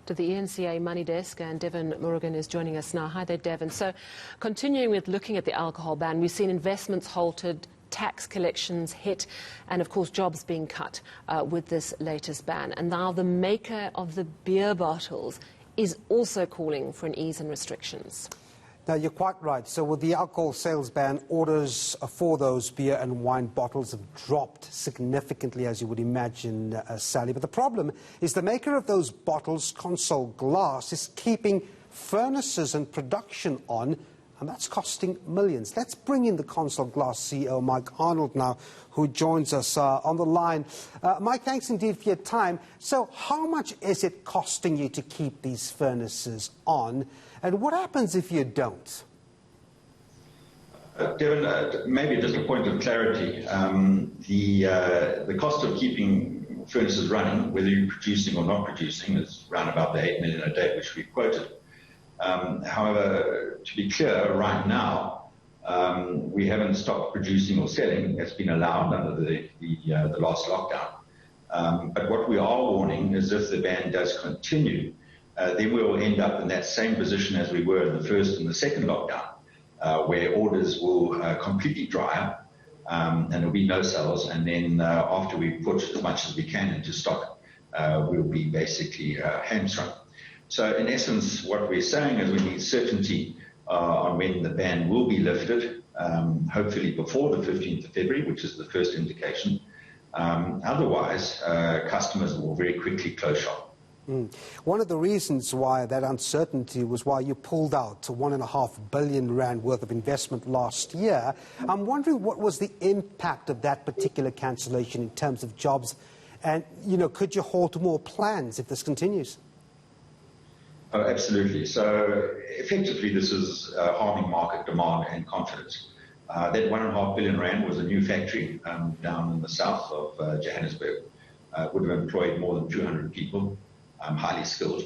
to the ENCA Money Desk, and Devan Murugan is joining us now. Hi there, Devan. So, continuing with looking at the alcohol ban, we've seen investments halted, tax collections hit, and of course jobs being cut with this latest ban. And now the maker of the beer bottles is also calling for an ease in restrictions. Now, you're quite right. So with the alcohol sales ban, orders for those beer and wine bottles have dropped significantly, as you would imagine, Sally. But the problem is the maker of those bottles, Consol Glass, is keeping furnaces and production on, and that's costing millions. Let's bring in the Consol Glass CEO, Mike Arnald, now, who joins us on the line. Mike, thanks indeed for your time. So how much is it costing you to keep these furnaces on? And what happens if you don't? Devan, maybe just a point of clarity. The cost of keeping furnaces running, whether you're producing or not producing, is around about the 8 million a day, which we've quoted. However, to be clear, right now, we haven't stopped producing or selling. It's been allowed under the last lockdown. But what we are warning is if the ban does continue, then we will end up in that same position as we were in the first and the second lockdown, where orders will completely dry up and there will be no sales. And then after we put as much as we can into stock, we'll be basically hamstrung. So in essence, what we're saying is we need certainty on when the ban will be lifted, hopefully before the 15th of February, which is the first indication. Otherwise, customers will very quickly close shop. One of the reasons why that uncertainty was why you pulled out R1.5 billion worth of investment last year. I'm wondering what was the impact of that particular cancellation in terms of jobs, and could you halt more plans if this continues? Oh, absolutely. So effectively this is harming market demand and confidence. That R1.5 billion was a new factory down in the south of Johannesburg. Would have employed more than 200 people. Highly skilled.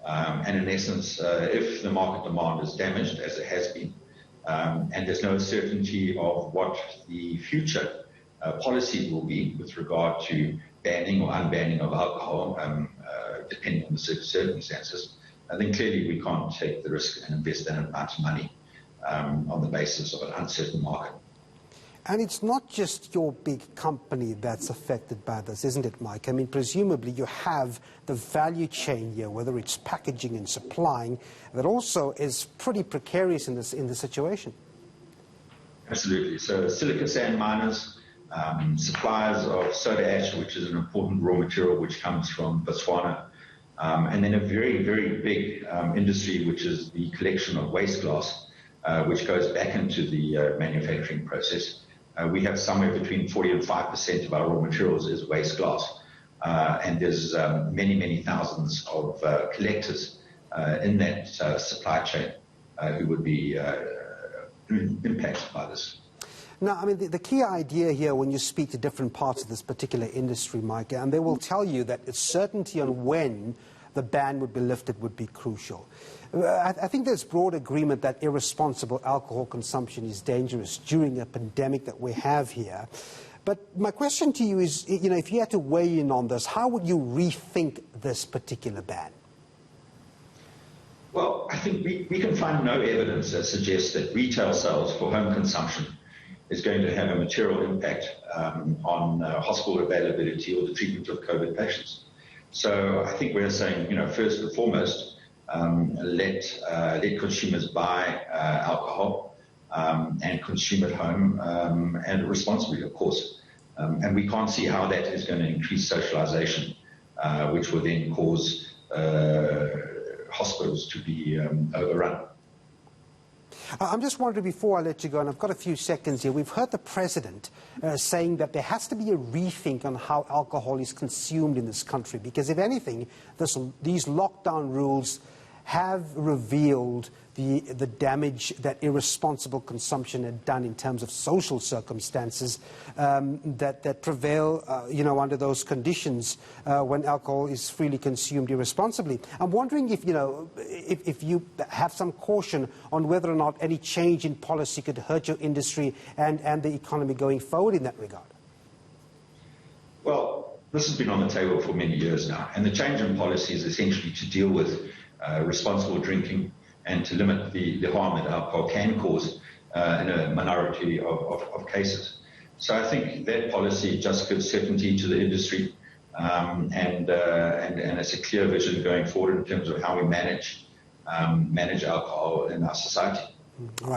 And in essence, if the market demand is damaged, as it has been, and there's no certainty of what the future policy will be with regard to banning or unbanning of alcohol, depending on the circumstances, then clearly we can't take the risk and invest that amount of money on the basis of an uncertain market. And it's not just your big company that's affected by this, isn't it, Mike? I mean, presumably you have the value chain here, whether it's packaging and supplying, that also is pretty precarious in this situation. Absolutely. So silica sand miners, suppliers of soda ash, which is an important raw material which comes from Botswana, and then a very, very big industry, which is the collection of waste glass, which goes back into the manufacturing process. We have somewhere between 40 and 5% of our raw materials is waste glass. And there's many, many thousands of collectors in that supply chain who would be impacted by this. Now, I mean, the key idea here when you speak to different parts of this particular industry, Mike, and they will tell you that certainty on when the ban would be lifted would be crucial. I think there's broad agreement that irresponsible alcohol consumption is dangerous during a pandemic that we have here. But my question to you is, if you had to weigh in on this, how would you rethink this particular ban? Well, I think we can find no evidence that suggests that retail sales for home consumption is going to have a material impact on hospital availability or the treatment of COVID patients. So I think we're saying, first and foremost, let consumers buy alcohol and consume at home and responsibly, of course. And we can't see how that is going to increase socialization, which will then cause hospitals to be overrun. I'm just wondering, before I let you go, and I've got a few seconds here, we've heard the President saying that there has to be a rethink on how alcohol is consumed in this country, because if anything, these lockdown rules have revealed the damage that irresponsible consumption had done in terms of social circumstances that prevail, under those conditions when alcohol is freely consumed irresponsibly. I'm wondering if you have some caution on whether or not any change in policy could hurt your industry and the economy going forward in that regard. Well, This has been on the table for many years now, and the change in policy is essentially to deal with responsible drinking and to limit the harm that alcohol can cause in a minority of cases. So I think that policy just gives certainty to the industry, and it's a clear vision going forward in terms of how we manage alcohol in our society. Right.